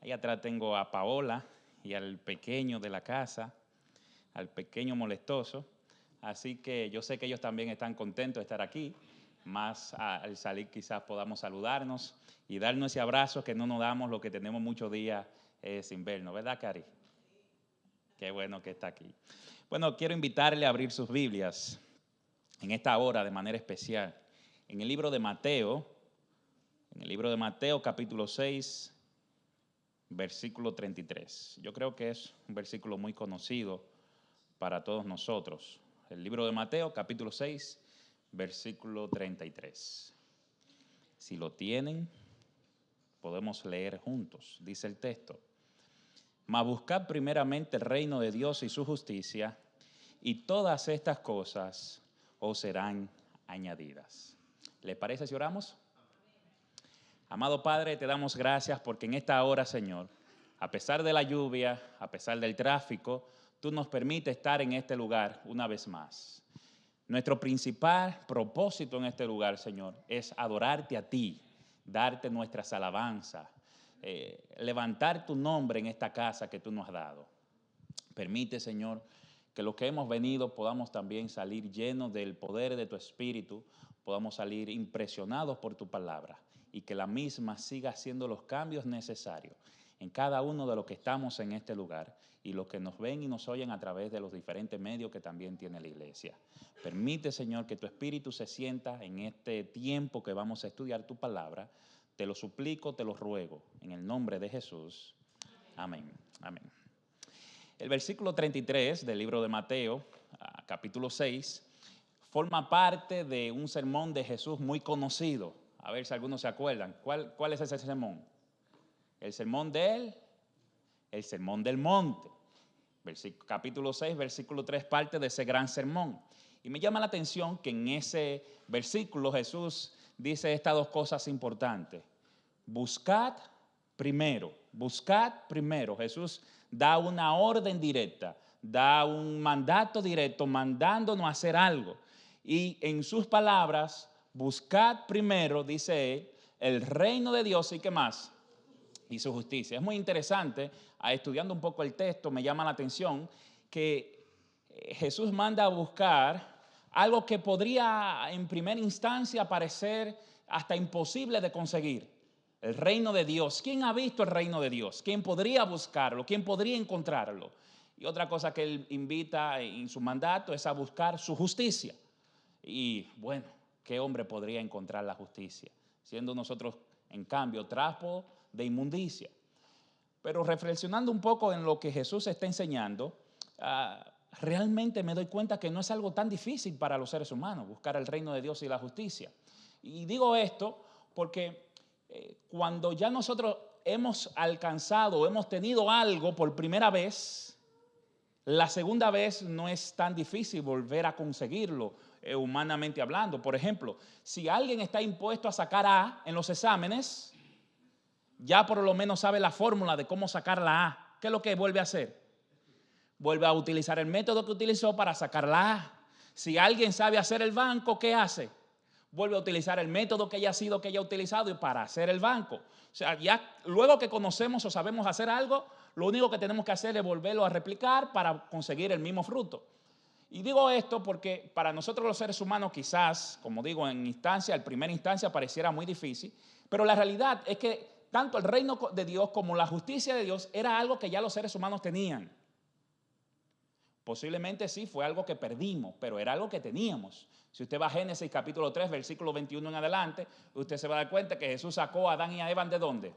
Ahí atrás tengo a Paola y al pequeño de la casa, al pequeño molestoso. Así que yo sé que ellos también están contentos de estar aquí. Más al salir quizás podamos saludarnos y darnos ese abrazo que no nos damos lo que tenemos muchos días sin vernos. ¿Verdad, Cari? Qué bueno que está aquí. Bueno, quiero invitarle a abrir sus Biblias en esta hora de manera especial. En el libro de Mateo capítulo 6, versículo 33. Yo creo que es un versículo muy conocido para todos nosotros. El libro de Mateo capítulo 6, versículo 33. Si lo tienen, podemos leer juntos. Dice el texto: mas buscad primeramente el reino de Dios y su justicia, y todas estas cosas os serán añadidas. ¿Les parece si oramos? Amado Padre, te damos gracias porque en esta hora, Señor, a pesar de la lluvia, a pesar del tráfico, tú nos permites estar en este lugar una vez más. Nuestro principal propósito en este lugar, Señor, es adorarte a ti, darte nuestras alabanzas, levantar tu nombre en esta casa que tú nos has dado. Permite, Señor, que los que hemos venido podamos también salir llenos del poder de tu Espíritu, podamos salir impresionados por tu palabra y que la misma siga haciendo los cambios necesarios en cada uno de los que estamos en este lugar y los que nos ven y nos oyen a través de los diferentes medios que también tiene la iglesia. Permite, Señor, que tu Espíritu se sienta en este tiempo que vamos a estudiar tu palabra. Te lo suplico, te lo ruego, en el nombre de Jesús. Amén. Amén. El versículo 33 del libro de Mateo, capítulo 6, forma parte de un sermón de Jesús muy conocido. A ver si algunos se acuerdan. ¿Cuál es ese sermón? El sermón del monte. Capítulo 6, versículo 3, parte de ese gran sermón. Y me llama la atención que en ese versículo Jesús dice estas dos cosas importantes. Buscad primero. Jesús da una orden directa, da un mandato directo, mandándonos a hacer algo. Y en sus palabras, buscad primero, dice él, el reino de Dios y ¿qué más? Y su justicia. Es muy interesante, estudiando un poco el texto, me llama la atención que Jesús manda a buscar algo que podría en primera instancia parecer hasta imposible de conseguir. El reino de Dios. ¿Quién ha visto el reino de Dios? ¿Quién podría buscarlo? ¿Quién podría encontrarlo? Y otra cosa que él invita en su mandato es a buscar su justicia. Y bueno, ¿qué hombre podría encontrar la justicia? Siendo nosotros, en cambio, trapo de inmundicia. Pero reflexionando un poco en lo que Jesús está enseñando, realmente me doy cuenta que no es algo tan difícil para los seres humanos buscar el reino de Dios y la justicia. Y digo esto porque cuando ya nosotros hemos alcanzado, hemos tenido algo por primera vez, la segunda vez no es tan difícil volver a conseguirlo, humanamente hablando. Por ejemplo, si alguien está impuesto a sacar A en los exámenes, ya por lo menos sabe la fórmula de cómo sacar la A. ¿Qué es lo que vuelve a hacer? Vuelve a utilizar el método que utilizó para sacar la A. Si alguien sabe hacer el banco, ¿qué hace? Vuelve a utilizar el método que haya utilizado para hacer el banco. O sea, ya luego que conocemos o sabemos hacer algo, lo único que tenemos que hacer es volverlo a replicar para conseguir el mismo fruto. Y digo esto porque para nosotros los seres humanos quizás, como digo, en primera instancia pareciera muy difícil, pero la realidad es que tanto el reino de Dios como la justicia de Dios era algo que ya los seres humanos tenían. Posiblemente sí fue algo que perdimos, pero era algo que teníamos. Si usted va a Génesis capítulo 3, versículo 21 en adelante, usted se va a dar cuenta que Jesús sacó a Adán y a Eva ¿de dónde?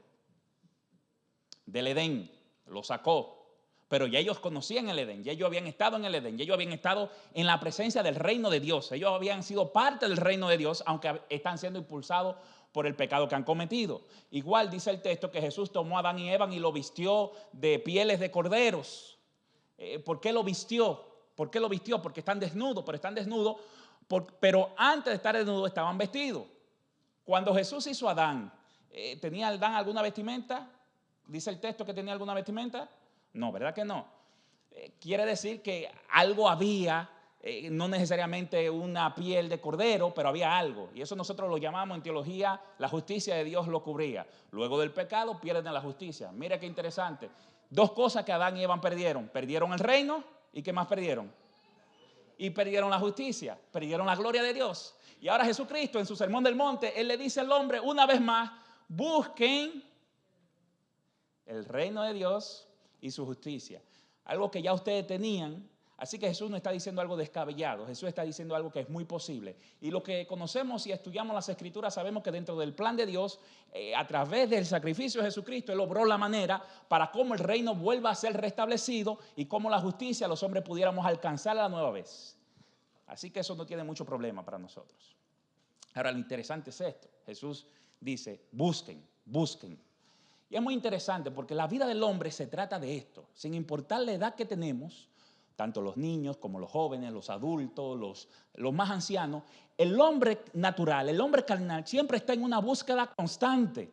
Del Edén, lo sacó. Pero ya ellos conocían el Edén, ya ellos habían estado en el Edén, ya ellos habían estado en la presencia del reino de Dios. Ellos habían sido parte del reino de Dios, aunque están siendo impulsados por el pecado que han cometido. Igual dice el texto que Jesús tomó a Adán y Eva y lo vistió de pieles de corderos. ¿Por qué lo vistió? Porque están desnudos, pero antes de estar desnudos estaban vestidos. Cuando Jesús hizo a Adán, ¿tenía Adán alguna vestimenta? ¿Dice el texto que tenía alguna vestimenta? No, ¿verdad que no? Quiere decir que algo había no necesariamente una piel de cordero, pero había algo. Y eso nosotros lo llamamos en teología, la justicia de Dios lo cubría. Luego del pecado pierden la justicia. Mira qué interesante. Dos cosas que Adán y Eva perdieron. Perdieron el reino y ¿qué más perdieron? Y perdieron la justicia, perdieron la gloria de Dios. Y ahora Jesucristo en su sermón del monte, Él le dice al hombre una vez más, busquen el reino de Dios y su justicia. Algo que ya ustedes tenían. Así que Jesús no está diciendo algo descabellado, Jesús está diciendo algo que es muy posible. Y lo que conocemos y estudiamos las Escrituras sabemos que dentro del plan de Dios, a través del sacrificio de Jesucristo, Él obró la manera para cómo el reino vuelva a ser restablecido y cómo la justicia los hombres pudiéramos alcanzar a la nueva vez. Así que eso no tiene mucho problema para nosotros. Ahora lo interesante es esto, Jesús dice, busquen, busquen. Y es muy interesante porque la vida del hombre se trata de esto, sin importar la edad que tenemos, tanto los niños como los jóvenes, los adultos, los más ancianos, el hombre natural, el hombre carnal, siempre está en una búsqueda constante.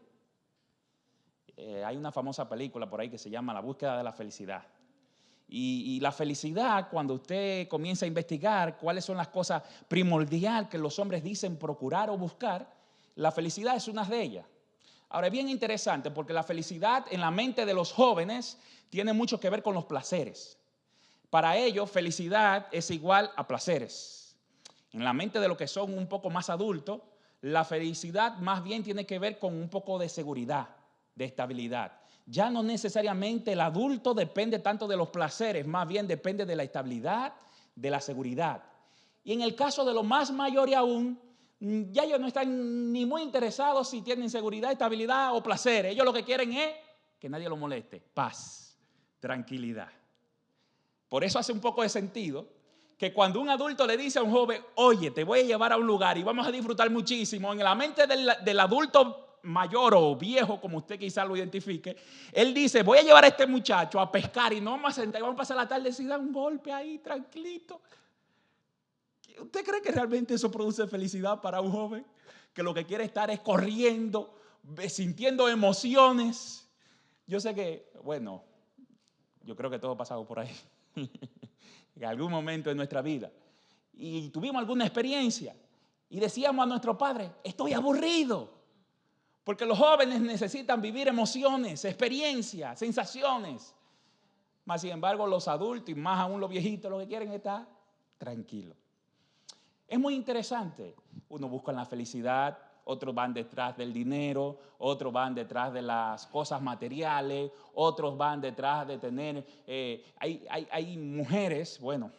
Hay una famosa película por ahí que se llama La búsqueda de la felicidad. Y la felicidad, cuando usted comienza a investigar cuáles son las cosas primordiales que los hombres dicen procurar o buscar, la felicidad es una de ellas. Ahora es bien interesante porque la felicidad en la mente de los jóvenes tiene mucho que ver con los placeres. Para ellos, felicidad es igual a placeres. En la mente de los que son un poco más adultos, la felicidad más bien tiene que ver con un poco de seguridad, de estabilidad. Ya no necesariamente el adulto depende tanto de los placeres, más bien depende de la estabilidad, de la seguridad. Y en el caso de los más mayores aún, ya ellos no están ni muy interesados si tienen seguridad, estabilidad o placeres. Ellos lo que quieren es que nadie los moleste, paz, tranquilidad. Por eso hace un poco de sentido que cuando un adulto le dice a un joven, oye, te voy a llevar a un lugar y vamos a disfrutar muchísimo, en la mente del adulto mayor o viejo, como usted quizá lo identifique, él dice, voy a llevar a este muchacho a pescar y no vamos a sentar y vamos a pasar la tarde y dar un golpe ahí, tranquilito. ¿Usted cree que realmente eso produce felicidad para un joven? Que lo que quiere estar es corriendo, sintiendo emociones. Yo sé que, bueno, yo creo que todos pasamos por ahí. En algún momento de nuestra vida y tuvimos alguna experiencia y decíamos a nuestro padre, estoy aburrido, porque los jóvenes necesitan vivir emociones, experiencias, sensaciones. Mas sin embargo los adultos y más aún los viejitos lo que quieren es estar tranquilos. Es muy interesante. Unos buscan la felicidad, otros van detrás del dinero, otros van detrás de las cosas materiales, otros van detrás de tener... hay mujeres, bueno,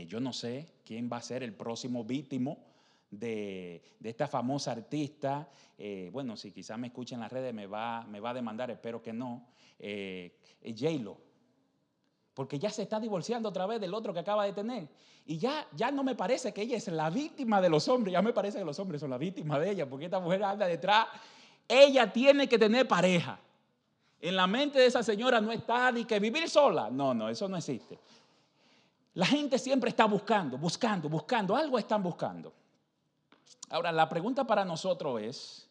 yo no sé quién va a ser el próximo víctima de esta famosa artista. Bueno, si quizás me escucha en las redes me va a demandar, espero que no. J-Lo. Porque ya se está divorciando otra vez del otro que acaba de tener. Y ya no me parece que ella es la víctima de los hombres. Ya me parece que los hombres son la víctima de ella. Porque esta mujer anda detrás. Ella tiene que tener pareja. En la mente de esa señora no está ni que vivir sola. No, eso no existe. La gente siempre está buscando. Algo están buscando. Ahora, la pregunta para nosotros es,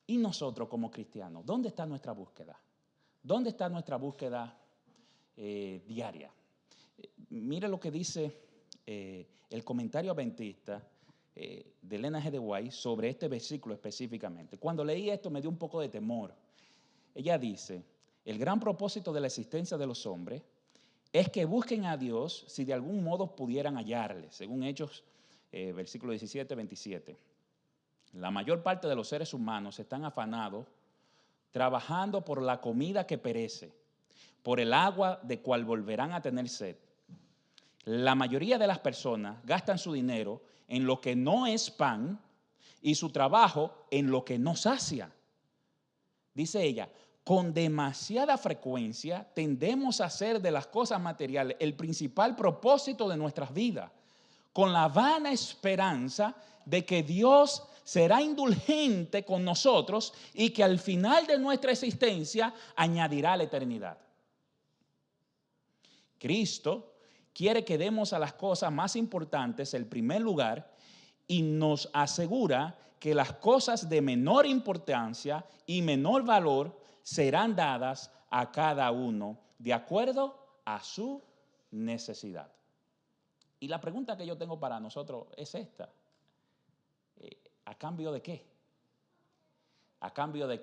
¿y nosotros como cristianos? ¿Dónde está nuestra búsqueda? ¿Dónde está nuestra búsqueda diaria? Mire lo que dice el comentario adventista de Ellen G. de White sobre este versículo específicamente. Cuando leí esto me dio un poco de temor. Ella dice, el gran propósito de la existencia de los hombres es que busquen a Dios si de algún modo pudieran hallarle, según Hechos versículo 17, 27. La mayor parte de los seres humanos están afanados trabajando por la comida que perece, por el agua de cual volverán a tener sed. La mayoría de las personas gastan su dinero en lo que no es pan y su trabajo en lo que no sacia. Dice ella, con demasiada frecuencia tendemos a hacer de las cosas materiales el principal propósito de nuestras vidas, con la vana esperanza de que Dios será indulgente con nosotros y que al final de nuestra existencia añadirá la eternidad. Cristo quiere que demos a las cosas más importantes el primer lugar y nos asegura que las cosas de menor importancia y menor valor serán dadas a cada uno de acuerdo a su necesidad. Y la pregunta que yo tengo para nosotros es esta. ¿A cambio de qué? ¿A cambio de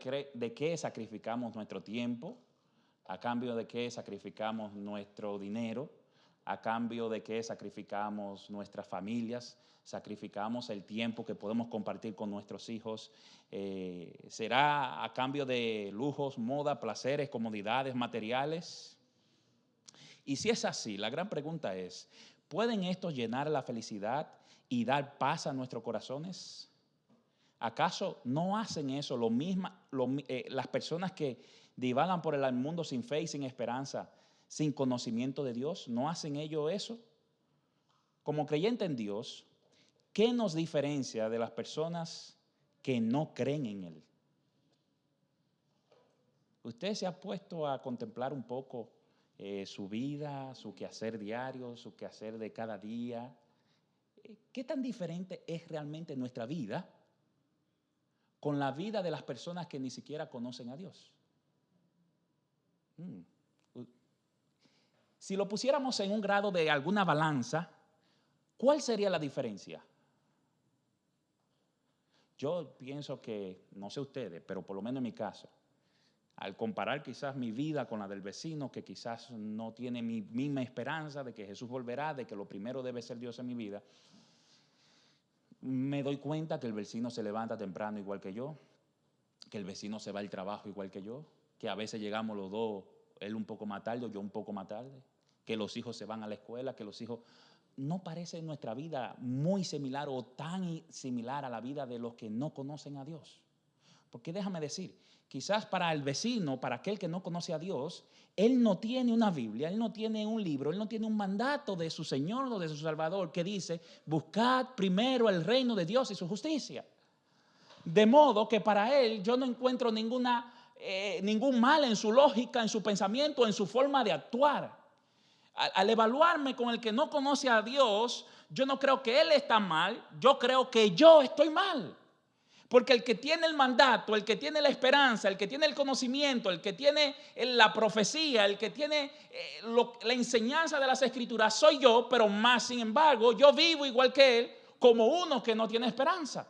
qué sacrificamos nuestro tiempo? ¿A cambio de qué sacrificamos nuestro dinero? ¿A cambio de qué sacrificamos nuestras familias? ¿Sacrificamos el tiempo que podemos compartir con nuestros hijos? ¿Será a cambio de lujos, moda, placeres, comodidades materiales? Y si es así, la gran pregunta es, ¿pueden estos llenar la felicidad y dar paz a nuestros corazones? ¿Acaso no hacen eso las personas que divagan por el mundo sin fe y sin esperanza, sin conocimiento de Dios? ¿No hacen ellos eso? Como creyente en Dios, ¿qué nos diferencia de las personas que no creen en Él? ¿Usted se ha puesto a contemplar un poco su vida, su quehacer diario, su quehacer de cada día? ¿Qué tan diferente es realmente nuestra vida con la vida de las personas que ni siquiera conocen a Dios? Si lo pusiéramos en un grado de alguna balanza, ¿cuál sería la diferencia? Yo pienso que, no sé ustedes, pero por lo menos en mi caso, al comparar quizás mi vida con la del vecino, que quizás no tiene mi misma esperanza de que Jesús volverá, de que lo primero debe ser Dios en mi vida, me doy cuenta que el vecino se levanta temprano igual que yo, que el vecino se va al trabajo igual que yo, que a veces llegamos los dos, él un poco más tarde, yo un poco más tarde, que los hijos se van a la escuela, que los hijos... ¿No parece nuestra vida muy similar o tan similar a la vida de los que no conocen a Dios? Porque déjame decir, quizás para el vecino, para aquel que no conoce a Dios, él no tiene una Biblia, él no tiene un libro, él no tiene un mandato de su Señor o de su Salvador que dice, buscad primero el reino de Dios y su justicia. De modo que para él yo no encuentro ningún mal en su lógica, en su pensamiento, en su forma de actuar. Al evaluarme con el que no conoce a Dios, yo no creo que él está mal, yo creo que yo estoy mal. Porque el que tiene el mandato, el que tiene la esperanza, el que tiene el conocimiento, el que tiene la profecía, el que tiene la enseñanza de las Escrituras soy yo, pero más sin embargo yo vivo igual que él como uno que no tiene esperanza.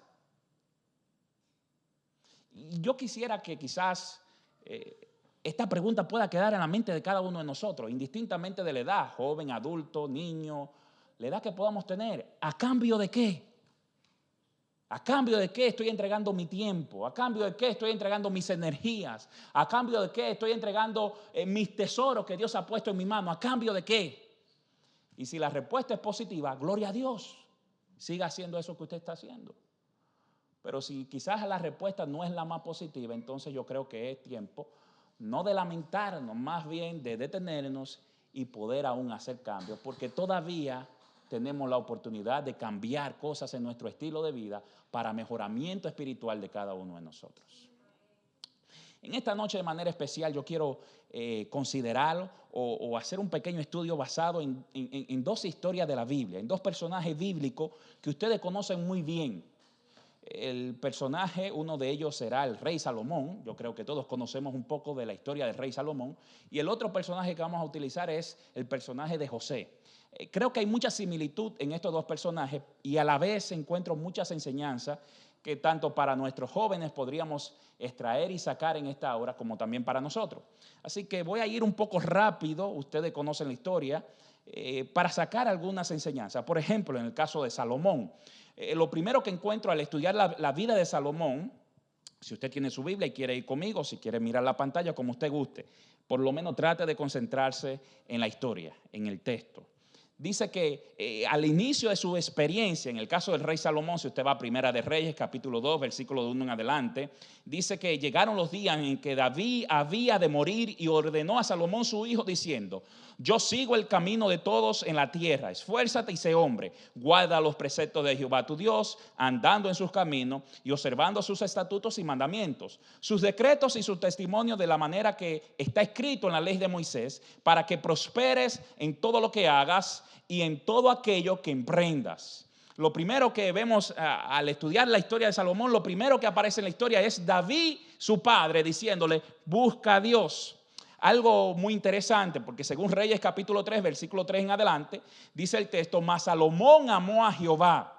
Y yo quisiera que quizás esta pregunta pueda quedar en la mente de cada uno de nosotros, indistintamente de la edad, joven, adulto, niño, la edad que podamos tener. ¿A cambio de qué? ¿A cambio de qué estoy entregando mi tiempo? ¿A cambio de qué estoy entregando mis energías? ¿A cambio de qué estoy entregando mis tesoros que Dios ha puesto en mi mano? ¿A cambio de qué? Y si la respuesta es positiva, gloria a Dios. Siga haciendo eso que usted está haciendo. Pero si quizás la respuesta no es la más positiva, entonces yo creo que es tiempo no de lamentarnos, más bien de detenernos y poder aún hacer cambios, porque todavía tenemos la oportunidad de cambiar cosas en nuestro estilo de vida para mejoramiento espiritual de cada uno de nosotros. En esta noche de manera especial yo quiero considerar o hacer un pequeño estudio basado en dos historias de la Biblia, en dos personajes bíblicos que ustedes conocen muy bien. El personaje, uno de ellos será el rey Salomón. Yo creo que todos conocemos un poco de la historia del rey Salomón. Y el otro personaje que vamos a utilizar es el personaje de José. Creo que hay mucha similitud en estos dos personajes y a la vez encuentro muchas enseñanzas que tanto para nuestros jóvenes podríamos extraer y sacar en esta hora como también para nosotros. Así que voy a ir un poco rápido, ustedes conocen la historia, para sacar algunas enseñanzas. Por ejemplo, en el caso de Salomón, lo primero que encuentro al estudiar la vida de Salomón, si usted tiene su Biblia y quiere ir conmigo, si quiere mirar la pantalla, como usted guste, por lo menos trate de concentrarse en la historia, en el texto. Dice que al inicio de su experiencia, en el caso del rey Salomón, si usted va a Primera de Reyes, capítulo 2, versículo de 1 en adelante, dice que llegaron los días en que David había de morir y ordenó a Salomón su hijo diciendo: yo sigo el camino de todos en la tierra, esfuérzate y sé hombre, guarda los preceptos de Jehová tu Dios, andando en sus caminos y observando sus estatutos y mandamientos, sus decretos y sus testimonios de la manera que está escrito en la ley de Moisés, para que prosperes en todo lo que hagas y en todo aquello que emprendas. Lo primero que vemos al estudiar la historia de Salomón, lo primero que aparece en la historia es David, su padre, diciéndole: busca a Dios. algo muy interesante, porque según Reyes capítulo 3, versículo 3 en adelante, dice el texto, mas Salomón amó a Jehová.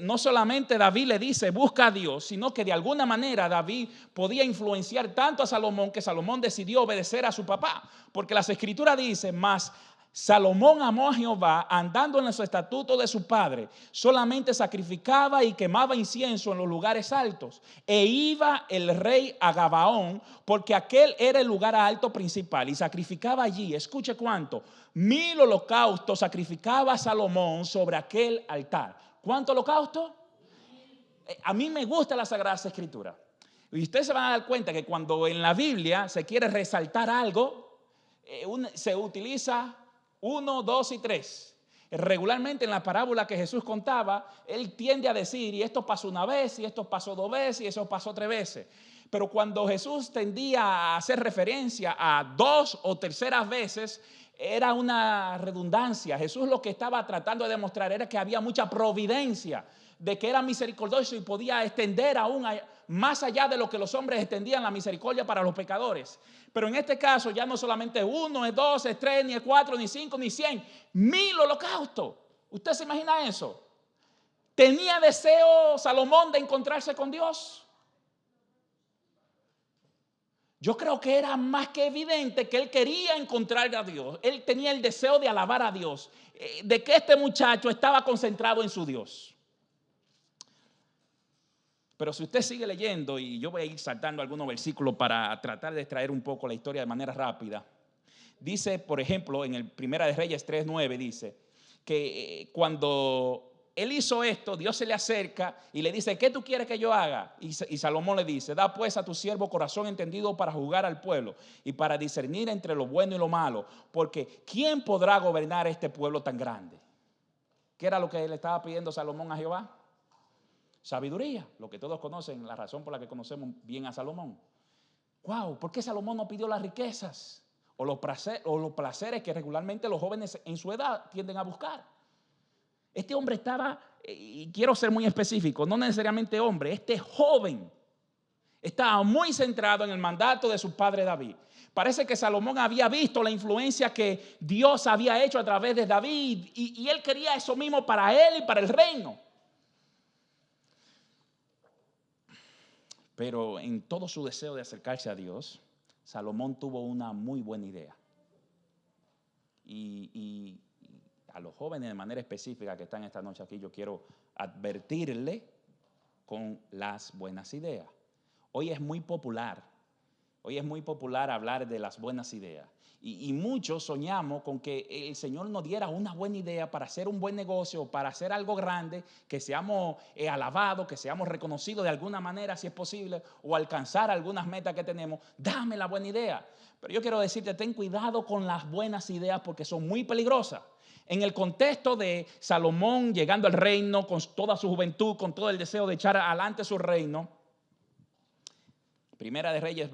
No solamente David le dice, busca a Dios, sino que de alguna manera David podía influenciar tanto a Salomón que Salomón decidió obedecer a su papá. Porque las escrituras dicen, mas Salomón amó a Jehová andando en los estatutos de su padre, solamente sacrificaba y quemaba incienso en los lugares altos, e iba el rey a Gabaón, porque aquel era el lugar alto principal, y sacrificaba allí, escuche cuánto, 1000 holocaustos sacrificaba Salomón sobre aquel altar. ¿Cuánto holocausto? A mí me gusta la Sagrada Escritura. Y ustedes se van a dar cuenta que cuando en la Biblia se quiere resaltar algo, se utiliza 1, 2 y 3. Regularmente en la parábola que Jesús contaba, él tiende a decir, y esto pasó una vez, y esto pasó 2 veces, y eso pasó 3 veces. Pero cuando Jesús tendía a hacer referencia a 2 o terceras veces, era una redundancia. Jesús lo que estaba tratando de demostrar era que había mucha providencia, de que era misericordioso y podía extender aún más allá de lo que los hombres extendían la misericordia para los pecadores. Pero en este caso ya no solamente es 1, es 2, es 3, ni es 4, ni 5, ni 100, 1000 holocaustos. ¿Usted se imagina eso? ¿Tenía deseo Salomón de encontrarse con Dios? Yo creo que era más que evidente que él quería encontrar a Dios. Él tenía el deseo de alabar a Dios, de que este muchacho estaba concentrado en su Dios. Pero si usted sigue leyendo, y yo voy a ir saltando algunos versículos para tratar de extraer un poco la historia de manera rápida. Dice, por ejemplo, en el Primera de Reyes 3:9, dice que cuando él hizo esto, Dios se le acerca y le dice, ¿qué tú quieres que yo haga? Y Salomón le dice, da pues a tu siervo corazón entendido para juzgar al pueblo y para discernir entre lo bueno y lo malo, porque ¿quién podrá gobernar este pueblo tan grande? ¿Qué era lo que le estaba pidiendo Salomón a Jehová? Sabiduría, lo que todos conocen, la razón por la que conocemos bien a Salomón. Wow, ¿por qué Salomón no pidió las riquezas o los placeres que regularmente los jóvenes en su edad tienden a buscar? Este hombre estaba, y quiero ser muy específico, no necesariamente hombre, este joven estaba muy centrado en el mandato de su padre David. Parece que Salomón había visto la influencia que Dios había hecho a través de David y él quería eso mismo para él y para el reino. Pero en todo su deseo de acercarse a Dios, Salomón tuvo una muy buena idea. Y a los jóvenes de manera específica que están esta noche aquí, yo quiero advertirle con las buenas ideas. Hoy es muy popular hablar de las buenas ideas. Y muchos soñamos con que el Señor nos diera una buena idea para hacer un buen negocio, para hacer algo grande, que seamos alabados, que seamos reconocidos de alguna manera si es posible, o alcanzar algunas metas que tenemos. Dame la buena idea. Pero yo quiero decirte, ten cuidado con las buenas ideas porque son muy peligrosas. En el contexto de Salomón llegando al reino con toda su juventud, con todo el deseo de echar adelante su reino, Primera de Reyes,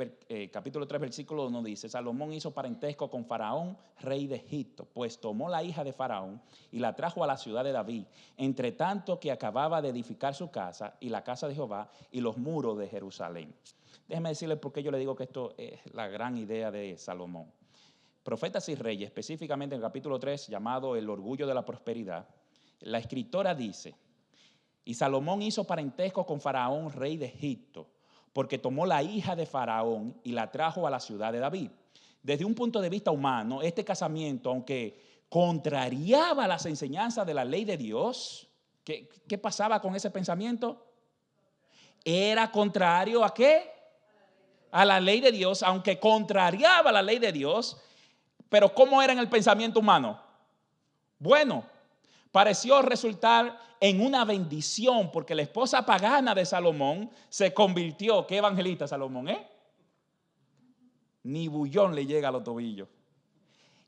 capítulo 3, versículo 1 dice, Salomón hizo parentesco con Faraón, rey de Egipto, pues tomó la hija de Faraón y la trajo a la ciudad de David, entre tanto que acababa de edificar su casa y la casa de Jehová y los muros de Jerusalén. Déjeme decirle por qué yo le digo que esto es la gran idea de Salomón. Profetas y Reyes, específicamente en el capítulo 3, llamado El orgullo de la prosperidad, la escritora dice, y Salomón hizo parentesco con Faraón, rey de Egipto, porque tomó la hija de Faraón y la trajo a la ciudad de David. Desde un punto de vista humano, este casamiento, aunque contrariaba las enseñanzas de la ley de Dios, ¿qué pasaba con ese pensamiento? Era contrario ¿a qué? A la ley de Dios, aunque contrariaba la ley de Dios. Pero ¿cómo era en el pensamiento humano? Bueno, pareció resultar en una bendición porque la esposa pagana de Salomón se convirtió. ¿Qué evangelista Salomón, Ni bullón le llega a los tobillos.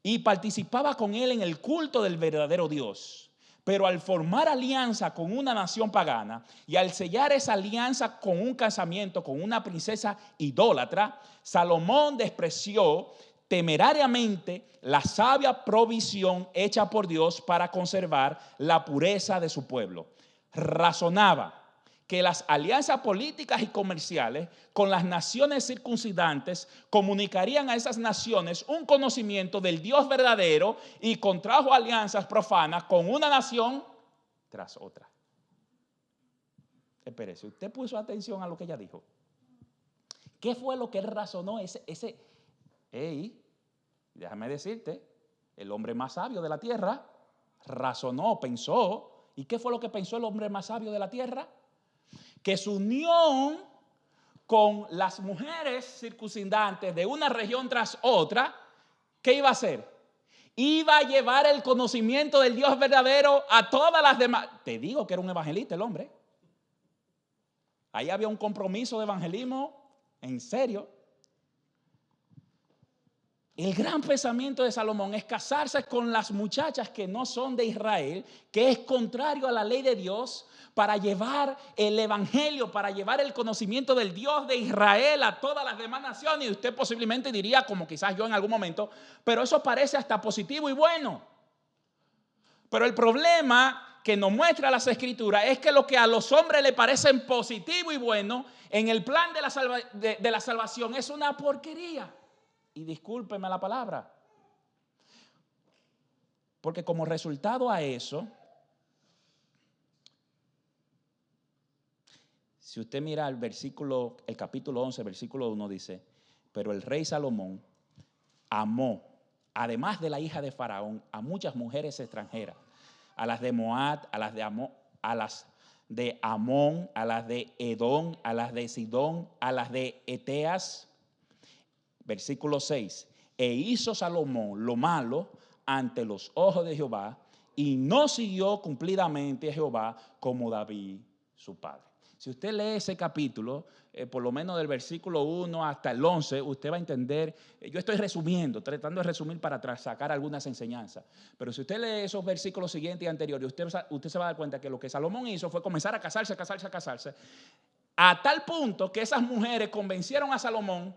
Y participaba con él en el culto del verdadero Dios. Pero al formar alianza con una nación pagana y al sellar esa alianza con un casamiento con una princesa idólatra, Salomón despreció temerariamente la sabia provisión hecha por Dios para conservar la pureza de su pueblo. Razonaba que las alianzas políticas y comerciales con las naciones circundantes comunicarían a esas naciones un conocimiento del Dios verdadero y contrajo alianzas profanas con una nación tras otra. Espérese, ¿usted puso atención a lo que ella dijo? ¿Qué fue lo que él razonó? Déjame decirte, el hombre más sabio de la tierra razonó, pensó. ¿Y qué fue lo que pensó el hombre más sabio de la tierra? Que su unión con las mujeres circundantes de una región tras otra, ¿qué iba a hacer? Iba a llevar el conocimiento del Dios verdadero a todas las demás. Te digo que era un evangelista el hombre. Ahí había un compromiso de evangelismo en serio. El gran pensamiento de Salomón es casarse con las muchachas que no son de Israel, que es contrario a la ley de Dios, para llevar el evangelio, para llevar el conocimiento del Dios de Israel a todas las demás naciones. Y usted posiblemente diría, como quizás yo en algún momento, pero eso parece hasta positivo y bueno. Pero el problema que nos muestra las Escrituras es que lo que a los hombres le parecen positivo y bueno, en el plan de la salvación es una porquería. Y discúlpeme la palabra. Porque como resultado a eso, si usted mira el capítulo 11, versículo 1 dice, pero el rey Salomón amó, además de la hija de Faraón, a muchas mujeres extranjeras, a las de Moab, a las de Amón, a las de Edom, a las de Sidón, a las de Eteas. Versículo 6, e hizo Salomón lo malo ante los ojos de Jehová y no siguió cumplidamente a Jehová como David su padre. Si usted lee ese capítulo, por lo menos del versículo 1 hasta el 11, usted va a entender, yo estoy resumiendo, tratando de resumir para sacar algunas enseñanzas, pero si usted lee esos versículos siguientes y anteriores, usted se va a dar cuenta que lo que Salomón hizo fue comenzar a casarse, a tal punto que esas mujeres convencieron a Salomón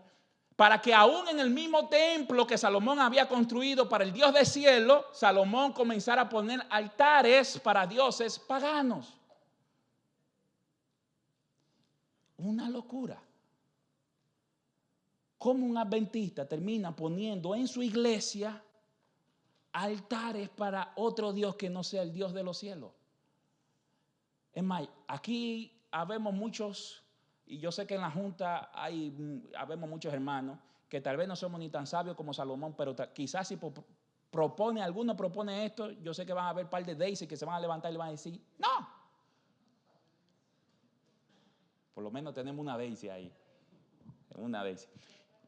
para que aún en el mismo templo que Salomón había construido para el Dios del cielo, Salomón comenzara a poner altares para dioses paganos. Una locura. ¿Cómo un adventista termina poniendo en su iglesia altares para otro Dios que no sea el Dios de los cielos? Es más, aquí habemos muchos, y yo sé que en la junta habemos muchos hermanos que tal vez no somos ni tan sabios como Salomón, pero quizás si alguno propone esto, yo sé que van a haber un par de Daisy que se van a levantar y le van a decir, no. Por lo menos tenemos una Daisy ahí. Una Daisy.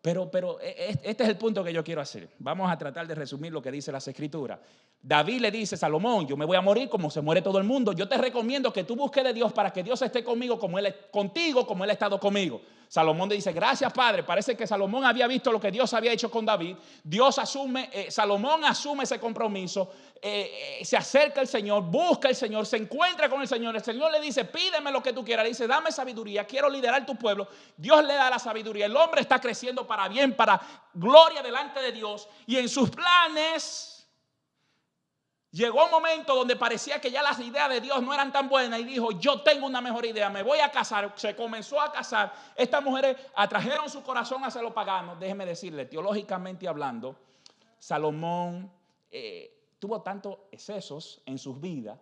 Pero este es el punto que yo quiero hacer. Vamos a tratar de resumir lo que dice las Escrituras. David le dice, Salomón, yo me voy a morir como se muere todo el mundo. Yo te recomiendo que tú busques de Dios para que Dios esté conmigo contigo como Él ha estado conmigo. Salomón le dice, gracias Padre. Parece que Salomón había visto lo que Dios había hecho con David. Salomón asume ese compromiso, se acerca al Señor, busca al Señor, se encuentra con el Señor le dice, pídeme lo que tú quieras. Le dice, dame sabiduría, quiero liderar tu pueblo. Dios le da la sabiduría. El hombre está creciendo para bien, para gloria delante de Dios. Y en sus planes llegó un momento donde parecía que ya las ideas de Dios no eran tan buenas y dijo, yo tengo una mejor idea, me voy a casar. Se comenzó a casar. Estas mujeres atrajeron su corazón hacia los paganos. Déjeme decirle, teológicamente hablando, Salomón tuvo tantos excesos en sus vidas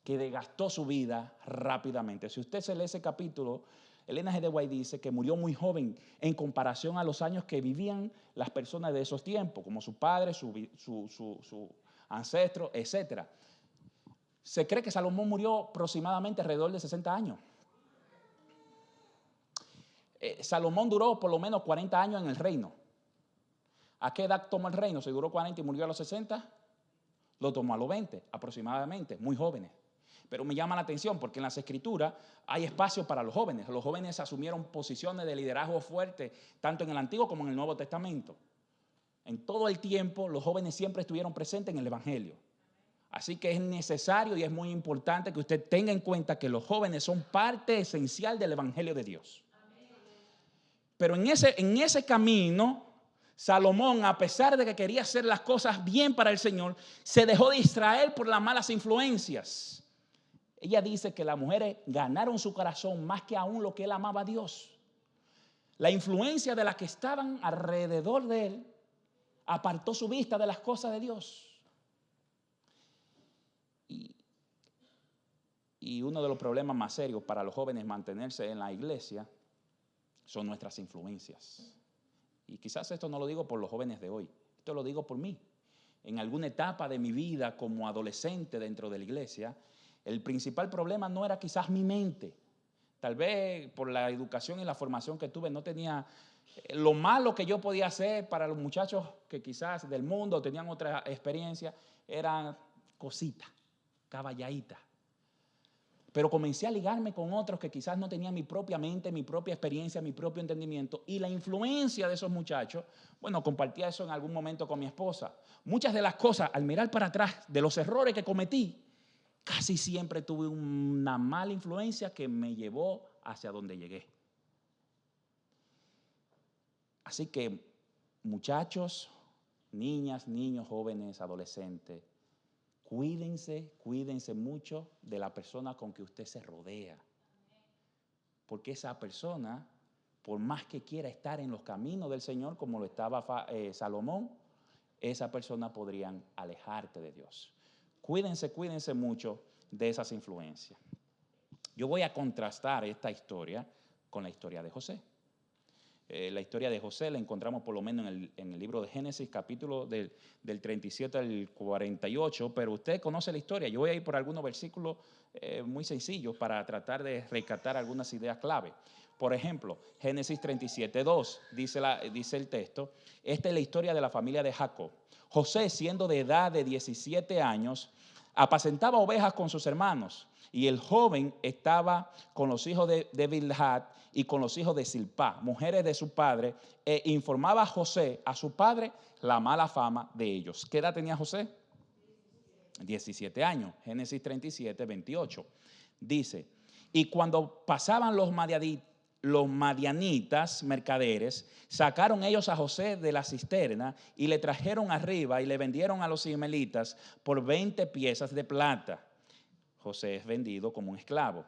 que desgastó su vida rápidamente. Si usted se lee ese capítulo, Elena G. de White dice que murió muy joven en comparación a los años que vivían las personas de esos tiempos, como su padre, su ancestros, etc. Se cree que Salomón murió aproximadamente alrededor de 60 años. Salomón duró por lo menos 40 años en el reino. ¿A qué edad tomó el reino? Si duró 40 y murió a los 60, lo tomó a los 20 aproximadamente, muy jóvenes. Pero me llama la atención porque en las Escrituras hay espacio para los jóvenes. Los jóvenes asumieron posiciones de liderazgo fuerte, tanto en el Antiguo como en el Nuevo Testamento. En todo el tiempo, los jóvenes siempre estuvieron presentes en el Evangelio. Así que es necesario y es muy importante que usted tenga en cuenta que los jóvenes son parte esencial del Evangelio de Dios. Pero en ese camino, Salomón, a pesar de que quería hacer las cosas bien para el Señor, se dejó distraer por las malas influencias. ella dice que las mujeres ganaron su corazón más que aún lo que él amaba a Dios. La influencia de las que estaban alrededor de él apartó su vista de las cosas de Dios. Y uno de los problemas más serios para los jóvenes mantenerse en la iglesia son nuestras influencias. Y quizás esto no lo digo por los jóvenes de hoy, esto lo digo por mí. En alguna etapa de mi vida como adolescente dentro de la iglesia, el principal problema no era quizás mi mente. Tal vez por la educación y la formación que tuve no tenía lo malo que yo podía hacer para los muchachos que quizás del mundo tenían otra experiencia, eran cositas, caballaditas. Pero comencé a ligarme con otros que quizás no tenían mi propia mente, mi propia experiencia, mi propio entendimiento. Y la influencia de esos muchachos, bueno, compartía eso en algún momento con mi esposa. Muchas de las cosas, al mirar para atrás, de los errores que cometí, casi siempre tuve una mala influencia que me llevó hacia donde llegué. Así que, muchachos, niñas, niños, jóvenes, adolescentes, cuídense mucho de la persona con que usted se rodea. Porque esa persona, por más que quiera estar en los caminos del Señor, como lo estaba Salomón, esa persona podrían alejarte de Dios. Cuídense mucho de esas influencias. Yo voy a contrastar esta historia con la historia de José. La historia de José la encontramos por lo menos en el libro de Génesis, capítulo del 37 al 48, pero usted conoce la historia. Yo voy a ir por algunos versículos muy sencillos para tratar de rescatar algunas ideas clave. Por ejemplo, Génesis 37:2 dice el texto, esta es la historia de la familia de Jacob. José, siendo de edad de 17 años, apacentaba ovejas con sus hermanos, y el joven estaba con los hijos de Bilhat y con los hijos de Silpá, mujeres de su padre, e informaba a José, a su padre, la mala fama de ellos. ¿Qué edad tenía José? 17 años. Génesis 37:28. Dice, y cuando pasaban los madianitas mercaderes, sacaron ellos a José de la cisterna y le trajeron arriba y le vendieron a los ismaelitas por 20 piezas de plata. José es vendido como un esclavo.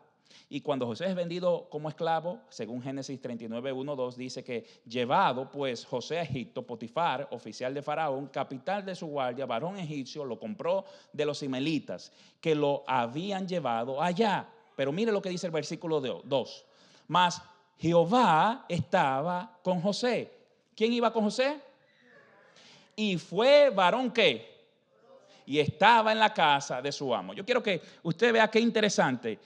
Y cuando José es vendido como esclavo, según Génesis 39:1-2, dice que llevado pues José a Egipto, Potifar, oficial de Faraón, capitán de su guardia, varón egipcio, lo compró de los ismaelitas, que lo habían llevado allá. Pero mire lo que dice el versículo 2. Mas Jehová estaba con José. ¿Quién iba con José? Y fue varón ¿qué? Y estaba en la casa de su amo. Yo quiero que usted vea qué interesante.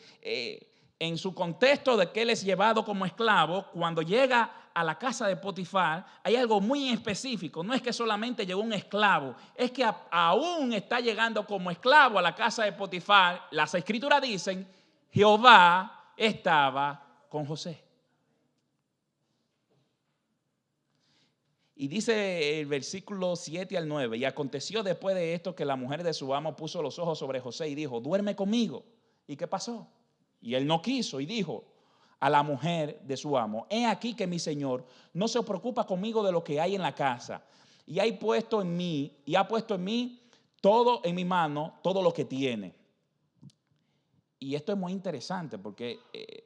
En su contexto de que él es llevado como esclavo, cuando llega a la casa de Potifar, hay algo muy específico. No es que solamente llegó un esclavo, es que aún está llegando como esclavo a la casa de Potifar. Las escrituras dicen, Jehová estaba con José. Y dice el versículo 7 al 9, y aconteció después de esto que la mujer de su amo puso los ojos sobre José y dijo, duerme conmigo. ¿Y qué pasó? Y él no quiso y dijo a la mujer de su amo, he aquí que mi señor no se preocupa conmigo de lo que hay en la casa, y ha puesto en mí todo en mi mano, todo lo que tiene. Y esto es muy interesante porque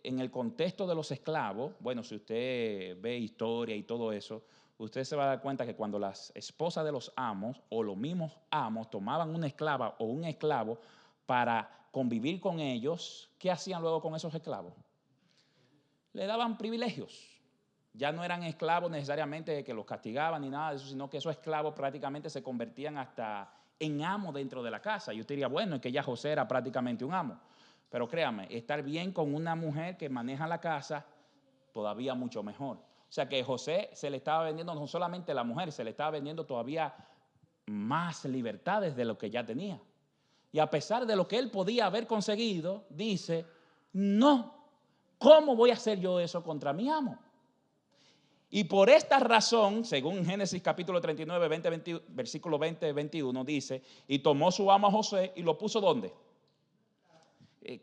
en el contexto de los esclavos, bueno, si usted ve historia y todo eso, usted se va a dar cuenta que cuando las esposas de los amos o los mismos amos tomaban una esclava o un esclavo para convivir con ellos, ¿qué hacían luego con esos esclavos? Le daban privilegios. Ya no eran esclavos necesariamente que los castigaban ni nada de eso, sino que esos esclavos prácticamente se convertían hasta en amos dentro de la casa. Y usted diría, bueno, es que ya José era prácticamente un amo. Pero créame, estar bien con una mujer que maneja la casa, todavía mucho mejor. O sea que José se le estaba vendiendo no solamente a la mujer, se le estaba vendiendo todavía más libertades de lo que ya tenía. Y a pesar de lo que él podía haber conseguido, dice, no, ¿cómo voy a hacer yo eso contra mi amo? Y por esta razón, según Génesis capítulo 39, versículo 20-21, dice, y tomó su amo a José y lo puso ¿dónde?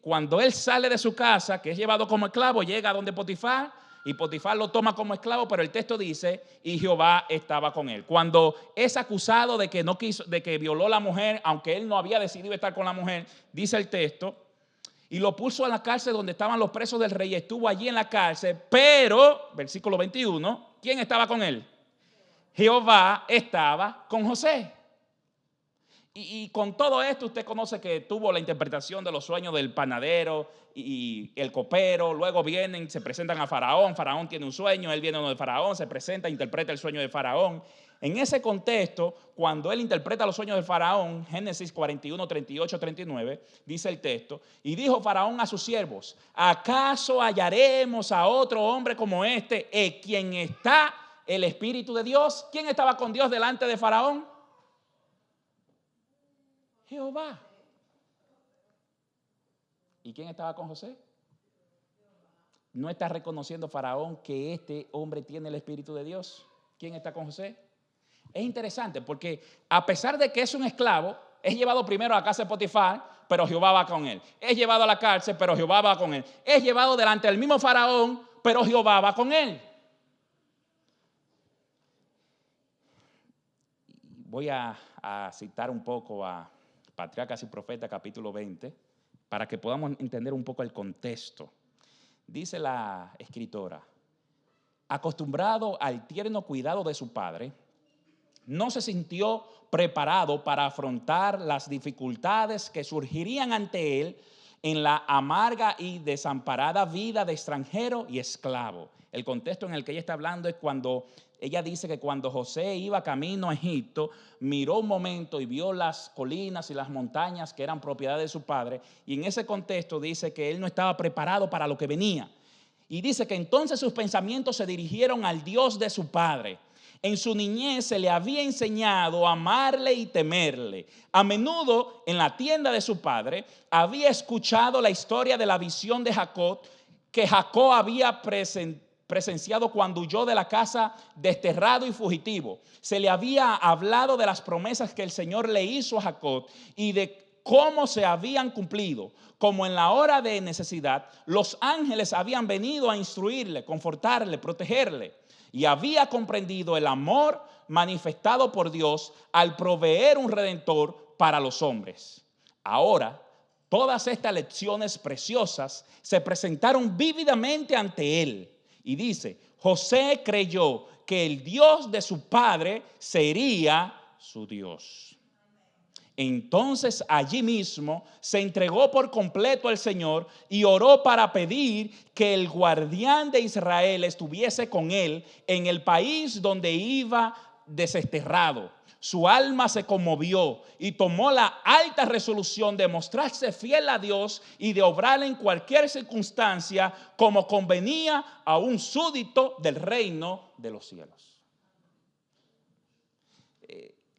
Cuando él sale de su casa, que es llevado como esclavo, llega a donde Potifar, y Potifar lo toma como esclavo, pero el texto dice, y Jehová estaba con él. Cuando es acusado de que no quiso, de que violó a la mujer, aunque él no había decidido estar con la mujer, dice el texto, y lo puso en la cárcel donde estaban los presos del rey. Estuvo allí en la cárcel, pero, versículo 21, ¿quién estaba con él? Jehová estaba con José. Y con todo esto usted conoce que tuvo la interpretación de los sueños del panadero y el copero. Luego vienen, se presentan a Faraón. Faraón tiene un sueño, él viene uno de Faraón, se presenta, interpreta el sueño de Faraón. En ese contexto, cuando él interpreta los sueños de Faraón, Génesis 41, 38, 39, dice el texto, y dijo Faraón a sus siervos, ¿acaso hallaremos a otro hombre como este, en quien está el Espíritu de Dios? ¿Quién estaba con Dios delante de Faraón? Jehová. ¿Y quién estaba con José? ¿No está reconociendo Faraón que este hombre tiene el Espíritu de Dios? ¿Quién está con José? Es interesante porque a pesar de que es un esclavo, es llevado primero a la casa de Potifar, pero Jehová va con él. Es llevado a la cárcel, pero Jehová va con él. Es llevado delante del mismo Faraón, pero Jehová va con él. Voy a citar un poco a Patriarcas y Profetas, capítulo 20, para que podamos entender un poco el contexto. Dice la escritora, acostumbrado al tierno cuidado de su padre, no se sintió preparado para afrontar las dificultades que surgirían ante él en la amarga y desamparada vida de extranjero y esclavo. El contexto en el que ella está hablando es cuando ella dice que cuando José iba camino a Egipto, miró un momento y vio las colinas y las montañas que eran propiedad de su padre, y en ese contexto dice que él no estaba preparado para lo que venía. Y dice que entonces sus pensamientos se dirigieron al Dios de su padre. En su niñez se le había enseñado a amarle y temerle. A menudo en la tienda de su padre había escuchado la historia de la visión de Jacob que Jacob había presenciado cuando huyó de la casa desterrado y fugitivo. Se le había hablado de las promesas que el Señor le hizo a Jacob y de cómo se habían cumplido. Como en la hora de necesidad, los ángeles habían venido a instruirle, confortarle, protegerle. Y había comprendido el amor manifestado por Dios al proveer un redentor para los hombres. Ahora, todas estas lecciones preciosas se presentaron vívidamente ante él. Y dice, José creyó que el Dios de su padre sería su Dios. Entonces allí mismo se entregó por completo al Señor y oró para pedir que el guardián de Israel estuviese con él en el país donde iba desterrado. Su alma se conmovió y tomó la alta resolución de mostrarse fiel a Dios y de obrar en cualquier circunstancia como convenía a un súbdito del reino de los cielos.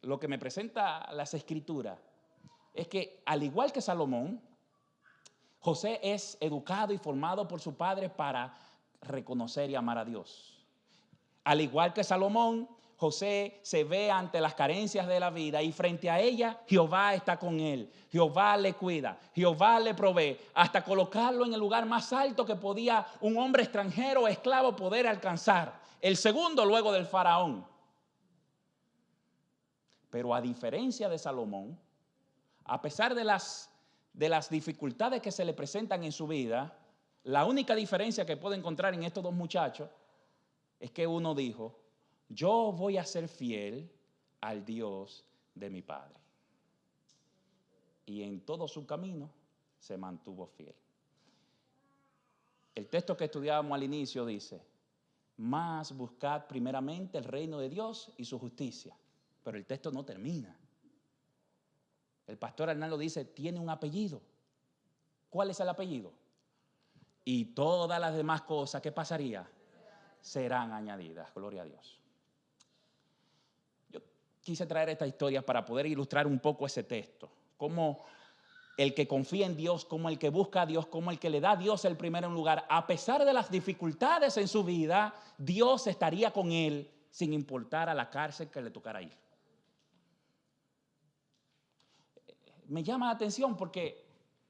Lo que me presenta las escrituras es que al igual que Salomón, José es educado y formado por su padre para reconocer y amar a Dios. Al igual que Salomón, José se ve ante las carencias de la vida y frente a ella Jehová está con él. Jehová le cuida, Jehová le provee, hasta colocarlo en el lugar más alto que podía un hombre extranjero o esclavo poder alcanzar. El segundo luego del faraón. Pero a diferencia de Salomón, a pesar de las dificultades que se le presentan en su vida, la única diferencia que puedo encontrar en estos dos muchachos es que uno dijo, yo voy a ser fiel al Dios de mi padre. Y en todo su camino se mantuvo fiel. El texto que estudiábamos al inicio dice, mas buscad primeramente el reino de Dios y su justicia. Pero el texto no termina. El pastor Arnaldo dice, tiene un apellido. ¿Cuál es el apellido? Y todas las demás cosas, ¿qué pasaría? Serán añadidas. Gloria a Dios. Yo quise traer esta historia para poder ilustrar un poco ese texto. Cómo el que confía en Dios, como el que busca a Dios, como el que le da a Dios el primero en lugar, a pesar de las dificultades en su vida, Dios estaría con él sin importar a la cárcel que le tocara ir. Me llama la atención porque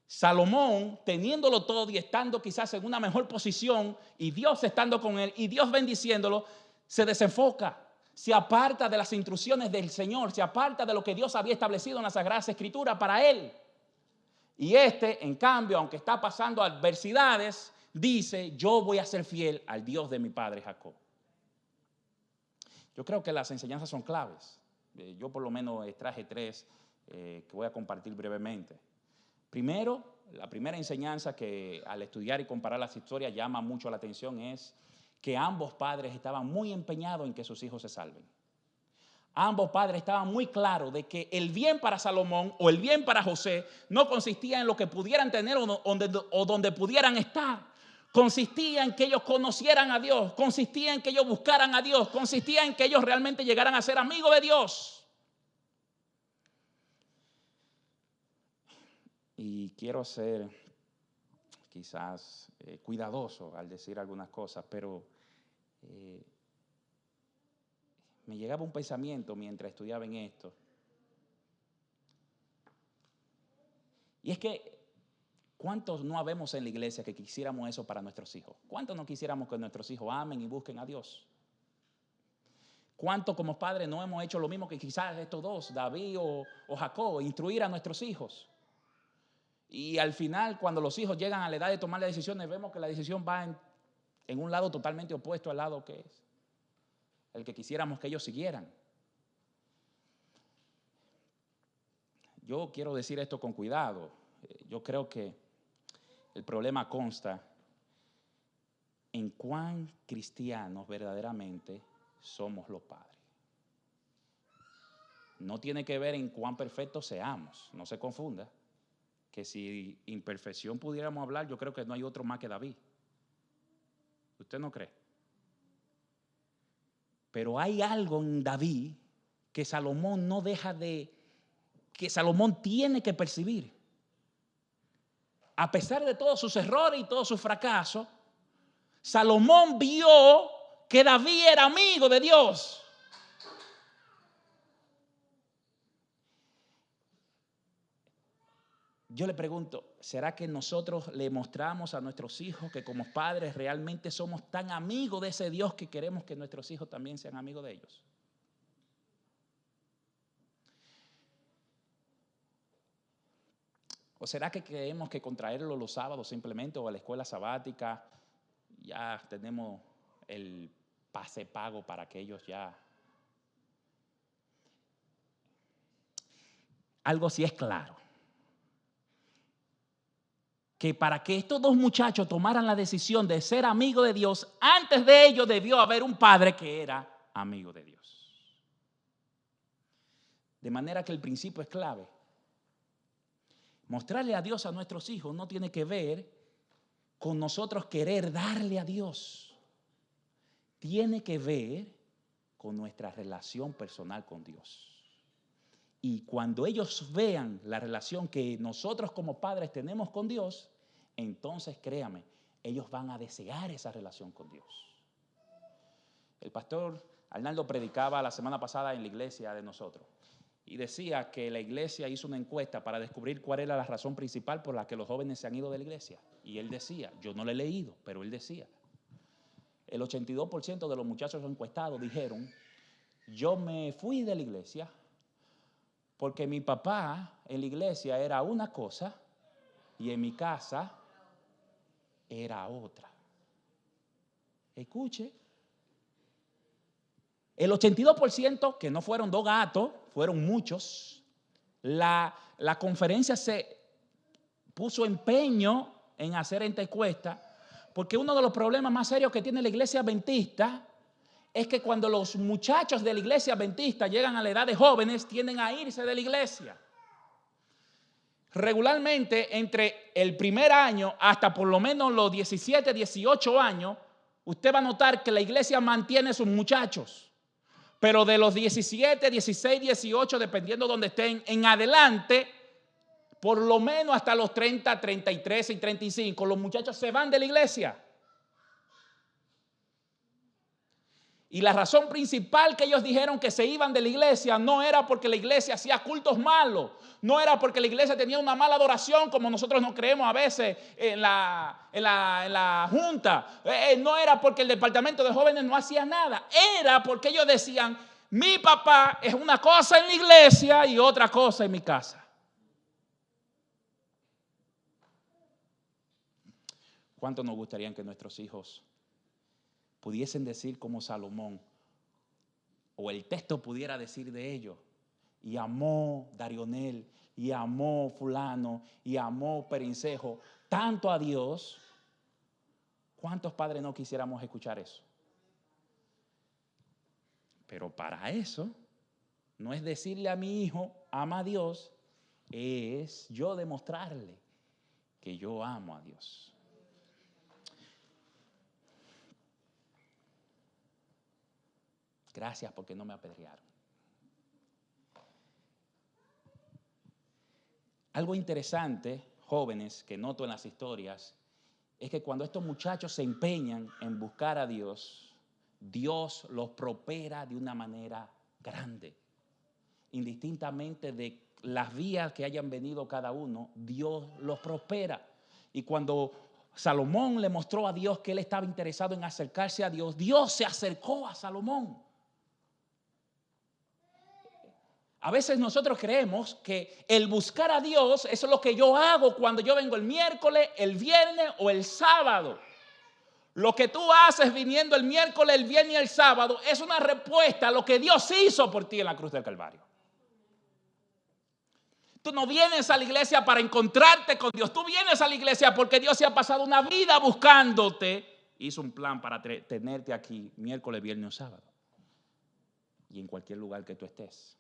Salomón, teniéndolo todo y estando quizás en una mejor posición, y Dios estando con él, y Dios bendiciéndolo, se desenfoca, se aparta de las instrucciones del Señor, se aparta de lo que Dios había establecido en las Sagradas Escrituras para él. Y en cambio, aunque está pasando adversidades, dice, yo voy a ser fiel al Dios de mi padre Jacob. Yo creo que las enseñanzas son claves. Yo por lo menos traje 3 que voy a compartir brevemente. Primero, la primera enseñanza que al estudiar y comparar las historias llama mucho la atención es que ambos padres estaban muy empeñados en que sus hijos se salven. Ambos padres estaban muy claros de que el bien para Salomón o el bien para José no consistía en lo que pudieran tener o donde pudieran estar. Consistía en que ellos conocieran a Dios, consistía en que ellos buscaran a Dios, consistía en que ellos realmente llegaran a ser amigos de Dios. Y quiero ser quizás cuidadoso al decir algunas cosas, pero me llegaba un pensamiento mientras estudiaba en esto. Y es que, ¿cuántos no habemos en la iglesia que quisiéramos eso para nuestros hijos? ¿Cuántos no quisiéramos que nuestros hijos amen y busquen a Dios? ¿Cuántos como padres no hemos hecho lo mismo que quizás estos dos, David o Jacob, instruir a nuestros hijos? Y al final, cuando los hijos llegan a la edad de tomar las decisiones, vemos que la decisión va en un lado totalmente opuesto al lado que es el que quisiéramos que ellos siguieran. Yo quiero decir esto con cuidado. Yo creo que el problema consta en cuán cristianos verdaderamente somos los padres. No tiene que ver en cuán perfectos seamos, no se confunda. Que si imperfección pudiéramos hablar, yo creo que no hay otro más que David. ¿Usted no cree? Pero hay algo en David que Salomón no deja que Salomón tiene que percibir. A pesar de todos sus errores y todos sus fracasos, Salomón vio que David era amigo de Dios. Yo le pregunto, ¿será que nosotros le mostramos a nuestros hijos que como padres realmente somos tan amigos de ese Dios que queremos que nuestros hijos también sean amigos de ellos? ¿O será que creemos que con traerlo los sábados simplemente o a la escuela sabática ya tenemos el pase pago para que ellos ya... Algo sí es claro. Que para que estos dos muchachos tomaran la decisión de ser amigos de Dios, antes de ellos debió haber un padre que era amigo de Dios. De manera que el principio es clave. Mostrarle a Dios a nuestros hijos no tiene que ver con nosotros querer darle a Dios. Tiene que ver con nuestra relación personal con Dios. Y cuando ellos vean la relación que nosotros como padres tenemos con Dios, entonces créame, ellos van a desear esa relación con Dios. El pastor Arnaldo predicaba la semana pasada en la iglesia de nosotros y decía que la iglesia hizo una encuesta para descubrir cuál era la razón principal por la que los jóvenes se han ido de la iglesia. Y él decía, yo no lo he leído, pero él decía, el 82% de los muchachos encuestados dijeron, yo me fui de la iglesia porque mi papá en la iglesia era una cosa y en mi casa era otra. Escuche. El 82%, que no fueron 2 gatos, fueron muchos. La conferencia se puso empeño en hacer esta encuesta porque uno de los problemas más serios que tiene la iglesia adventista es que cuando los muchachos de la iglesia adventista llegan a la edad de jóvenes, tienden a irse de la iglesia. Regularmente, entre el primer año hasta por lo menos los 17, 18 años, usted va a notar que la iglesia mantiene a sus muchachos. Pero de los 17, 16, 18, dependiendo de donde estén, en adelante, por lo menos hasta los 30, 33 y 35, los muchachos se van de la iglesia. Y la razón principal que ellos dijeron que se iban de la iglesia no era porque la iglesia hacía cultos malos, no era porque la iglesia tenía una mala adoración como nosotros nos creemos a veces en la junta, no era porque el departamento de jóvenes no hacía nada, era porque ellos decían, mi papá es una cosa en la iglesia y otra cosa en mi casa. ¿Cuánto nos gustaría que nuestros hijos pudiesen decir como Salomón, o el texto pudiera decir de ellos, y amó Darionel, y amó fulano, y amó Perencejo, tanto a Dios? ¿Cuántos padres no quisiéramos escuchar eso? Pero para eso, no es decirle a mi hijo, ama a Dios, es yo demostrarle que yo amo a Dios. Gracias porque no me apedrearon. Algo interesante, jóvenes, que noto en las historias, es que cuando estos muchachos se empeñan en buscar a Dios, Dios los prospera de una manera grande. Indistintamente de las vías que hayan venido cada uno, Dios los prospera. Y cuando Salomón le mostró a Dios que él estaba interesado en acercarse a Dios, Dios se acercó a Salomón. A veces nosotros creemos que el buscar a Dios, eso es lo que yo hago cuando yo vengo el miércoles, el viernes o el sábado. Lo que tú haces viniendo el miércoles, el viernes y el sábado es una respuesta a lo que Dios hizo por ti en la cruz del Calvario. Tú no vienes a la iglesia para encontrarte con Dios. Tú vienes a la iglesia porque Dios se ha pasado una vida buscándote. Hizo un plan para tenerte aquí miércoles, viernes o sábado. Y en cualquier lugar que tú estés.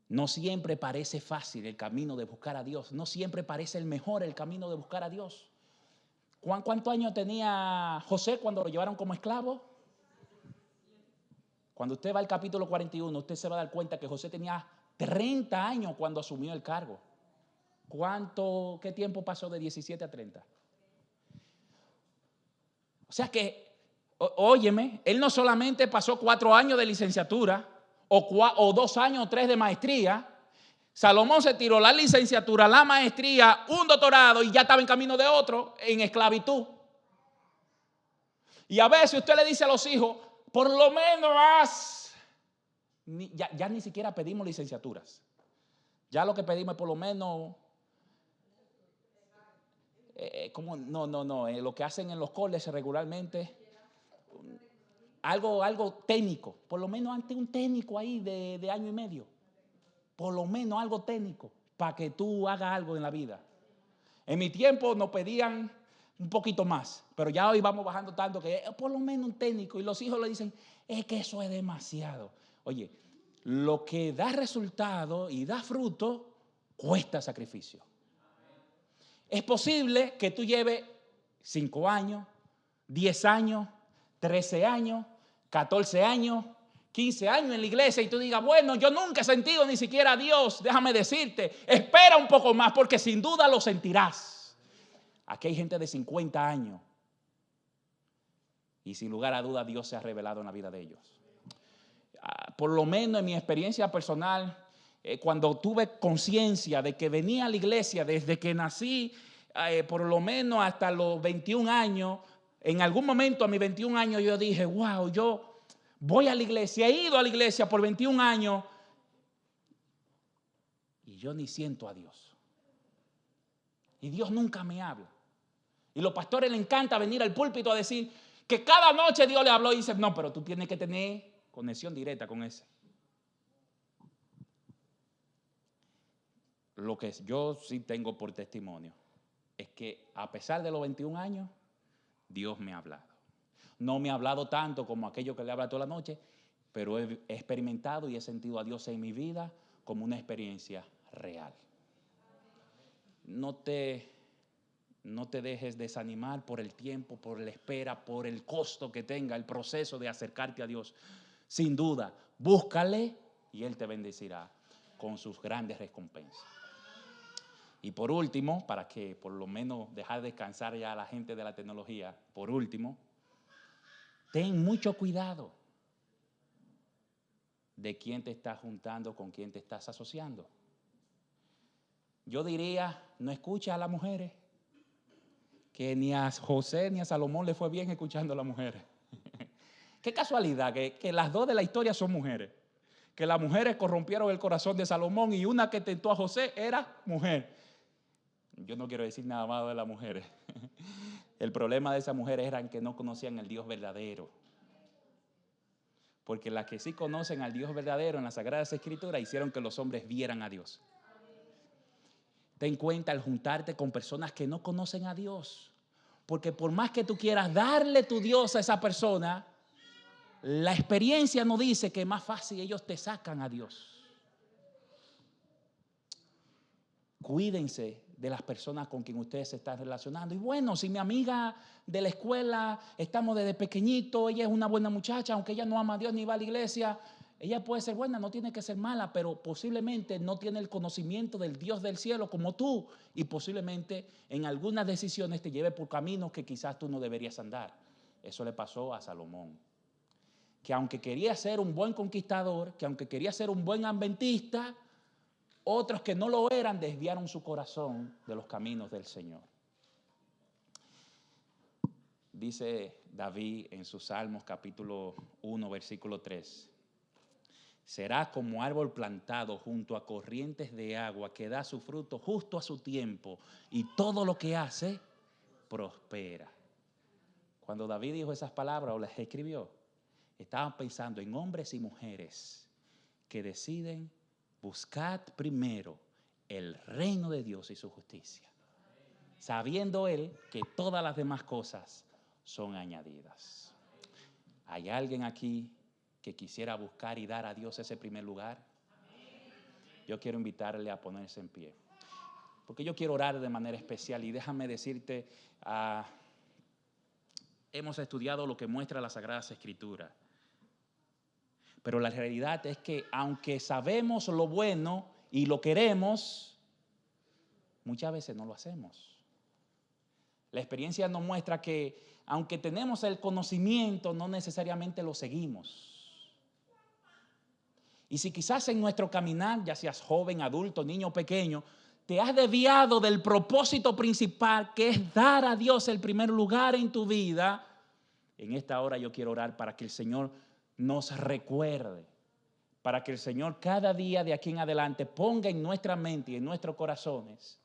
No siempre parece fácil el camino de buscar a Dios. No siempre parece el mejor el camino de buscar a Dios. ¿Cuántos años tenía José cuando lo llevaron como esclavo? Cuando usted va al capítulo 41, usted se va a dar cuenta que José tenía 30 años cuando asumió el cargo. ¿Qué tiempo pasó de 17 a 30? O sea que, óyeme, él no solamente pasó 4 años de licenciatura, o 2 años o 3 de maestría. Salomón se tiró la licenciatura, la maestría, un doctorado y ya estaba en camino de otro, en esclavitud. Y a veces usted le dice a los hijos, por lo menos ya ni siquiera pedimos licenciaturas. Ya lo que pedimos es por lo menos, lo que hacen en los colegios regularmente, algo técnico, por lo menos ante un técnico ahí de año y medio, por lo menos algo técnico, para que tú hagas algo en la vida. En mi tiempo nos pedían un poquito más, pero ya hoy vamos bajando tanto que por lo menos un técnico, y los hijos le dicen, es que eso es demasiado. Oye, lo que da resultado y da fruto, cuesta sacrificio. Es posible que tú lleves 5 años, 10 años, 13 años, 14 años, 15 años en la iglesia y tú digas, bueno, yo nunca he sentido ni siquiera a Dios. Déjame decirte, espera un poco más porque sin duda lo sentirás. Aquí hay gente de 50 años y sin lugar a dudas Dios se ha revelado en la vida de ellos. Por lo menos en mi experiencia personal, cuando tuve conciencia de que venía a la iglesia desde que nací, por lo menos hasta los 21 años, en algún momento a mis 21 años yo dije, wow, yo voy a la iglesia, he ido a la iglesia por 21 años y yo ni siento a Dios. Y Dios nunca me habla. Y a los pastores les encanta venir al púlpito a decir que cada noche Dios le habló y dice, no, pero tú tienes que tener conexión directa con ese. Lo que yo sí tengo por testimonio es que a pesar de los 21 años, Dios me ha hablado. No me ha hablado tanto como aquello que le habla toda la noche, pero he experimentado y he sentido a Dios en mi vida como una experiencia real. No te dejes desanimar por el tiempo, por la espera, por el costo que tenga el proceso de acercarte a Dios. Sin duda, búscale y Él te bendecirá con sus grandes recompensas. Y por último, para que por lo menos dejar descansar ya a la gente de la tecnología, por último, ten mucho cuidado de quién te estás juntando, con quién te estás asociando. Yo diría, no escucha a las mujeres, que ni a José ni a Salomón le fue bien escuchando a las mujeres. Qué casualidad que las dos de la historia son mujeres, que las mujeres corrompieron el corazón de Salomón y una que tentó a José era mujer. Yo no quiero decir nada malo de las mujeres. El problema de esas mujeres era que no conocían al Dios verdadero. Porque las que sí conocen al Dios verdadero en las Sagradas Escrituras hicieron que los hombres vieran a Dios. Ten cuenta al juntarte con personas que no conocen a Dios. Porque por más que tú quieras darle tu Dios a esa persona, la experiencia nos dice que es más fácil ellos te sacan a Dios. Cuídense de las personas con quien ustedes se están relacionando. Y bueno, si mi amiga de la escuela, estamos desde pequeñito, ella es una buena muchacha, aunque ella no ama a Dios ni va a la iglesia, ella puede ser buena, no tiene que ser mala, pero posiblemente no tiene el conocimiento del Dios del cielo como tú, y posiblemente en algunas decisiones te lleve por caminos que quizás tú no deberías andar. Eso le pasó a Salomón, que aunque quería ser un buen conquistador, que aunque quería ser un buen adventista, otros que no lo eran desviaron su corazón de los caminos del Señor. Dice David en sus Salmos capítulo 1 versículo 3: será como árbol plantado junto a corrientes de agua que da su fruto justo a su tiempo y todo lo que hace prospera. Cuando David dijo esas palabras o las escribió, estaban pensando en hombres y mujeres que deciden buscar primero el reino de Dios y su justicia, sabiendo él que todas las demás cosas son añadidas. ¿Hay alguien aquí que quisiera buscar y dar a Dios ese primer lugar? Yo quiero invitarle a ponerse en pie, porque yo quiero orar de manera especial. Y déjame decirte, hemos estudiado lo que muestra las Sagradas Escrituras, pero la realidad es que aunque sabemos lo bueno y lo queremos, muchas veces no lo hacemos. La experiencia nos muestra que aunque tenemos el conocimiento, no necesariamente lo seguimos. Y si quizás en nuestro caminar, ya seas joven, adulto, niño, pequeño, te has desviado del propósito principal, que es dar a Dios el primer lugar en tu vida, en esta hora yo quiero orar para que el Señor nos recuerde, para que el Señor cada día de aquí en adelante ponga en nuestra mente y en nuestros corazones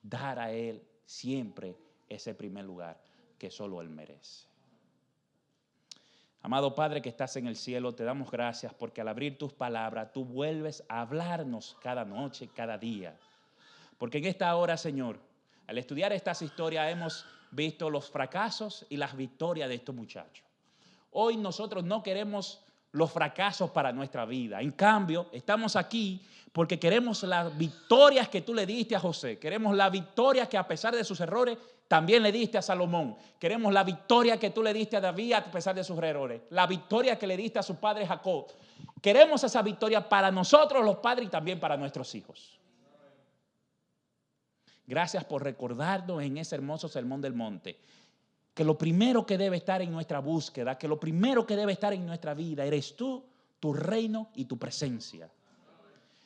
dar a Él siempre ese primer lugar que solo Él merece. Amado Padre que estás en el cielo, te damos gracias porque al abrir tus palabras tú vuelves a hablarnos cada noche, cada día. Porque en esta hora, Señor, al estudiar estas historias hemos visto los fracasos y las victorias de estos muchachos. Hoy nosotros no queremos los fracasos para nuestra vida. En cambio, estamos aquí porque queremos las victorias que tú le diste a José. Queremos la victoria que a pesar de sus errores también le diste a Salomón. Queremos la victoria que tú le diste a David a pesar de sus errores. La victoria que le diste a su padre Jacob. Queremos esa victoria para nosotros los padres y también para nuestros hijos. Gracias por recordarnos en ese hermoso sermón del monte que lo primero que debe estar en nuestra búsqueda, que lo primero que debe estar en nuestra vida eres tú, tu reino y tu presencia.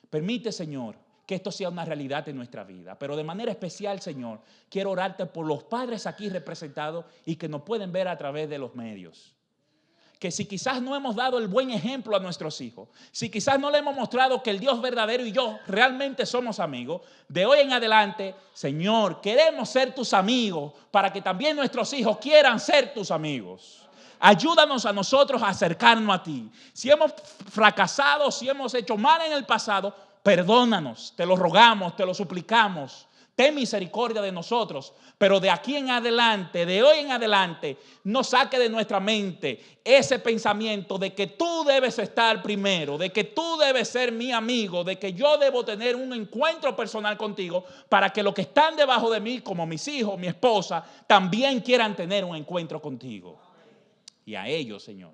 Permite, Señor, que esto sea una realidad en nuestra vida. Pero de manera especial, Señor, quiero orarte por los padres aquí representados y que nos pueden ver a través de los medios. Que si quizás no hemos dado el buen ejemplo a nuestros hijos, si quizás no le hemos mostrado que el Dios verdadero y yo realmente somos amigos, de hoy en adelante, Señor, queremos ser tus amigos para que también nuestros hijos quieran ser tus amigos. Ayúdanos a nosotros a acercarnos a ti. Si hemos fracasado, si hemos hecho mal en el pasado, perdónanos, te lo rogamos, te lo suplicamos. Ten misericordia de nosotros, pero de aquí en adelante, de hoy en adelante, no saque de nuestra mente ese pensamiento de que tú debes estar primero, de que tú debes ser mi amigo, de que yo debo tener un encuentro personal contigo para que los que están debajo de mí, como mis hijos, mi esposa, también quieran tener un encuentro contigo. Y a ellos, Señor,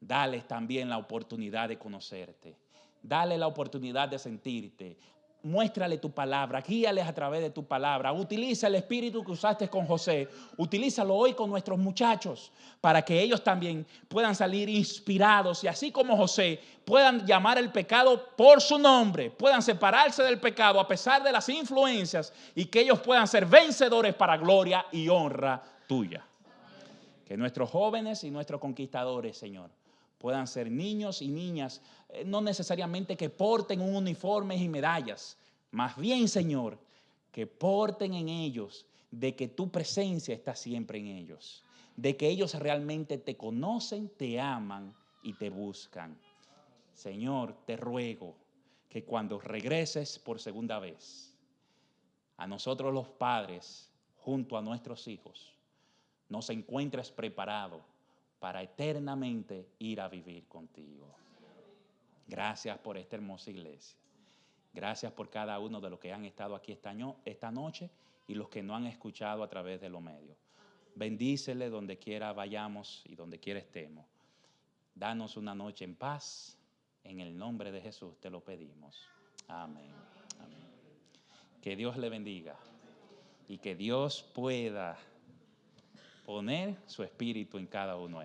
dales también la oportunidad de conocerte, dale la oportunidad de sentirte. Muéstrale tu palabra, guíales a través de tu palabra. Utiliza el espíritu que usaste con José. Utilízalo hoy con nuestros muchachos para que ellos también puedan salir inspirados y así como José puedan llamar el pecado por su nombre, puedan separarse del pecado a pesar de las influencias y que ellos puedan ser vencedores para gloria y honra tuya. Que nuestros jóvenes y nuestros conquistadores, Señor, puedan ser niños y niñas, no necesariamente que porten un uniforme y medallas. Más bien, Señor, que porten en ellos de que tu presencia está siempre en ellos, de que ellos realmente te conocen, te aman y te buscan. Señor, te ruego que cuando regreses por segunda vez, a nosotros los padres, junto a nuestros hijos, nos encuentres preparados para eternamente ir a vivir contigo. Gracias por esta hermosa iglesia. Gracias por cada uno de los que han estado aquí esta noche y los que no han escuchado a través de los medios. Bendícele donde quiera vayamos y donde quiera estemos. Danos una noche en paz. En el nombre de Jesús te lo pedimos. Amén. Amén. Que Dios le bendiga y que Dios pueda poner su espíritu en cada uno de nosotros.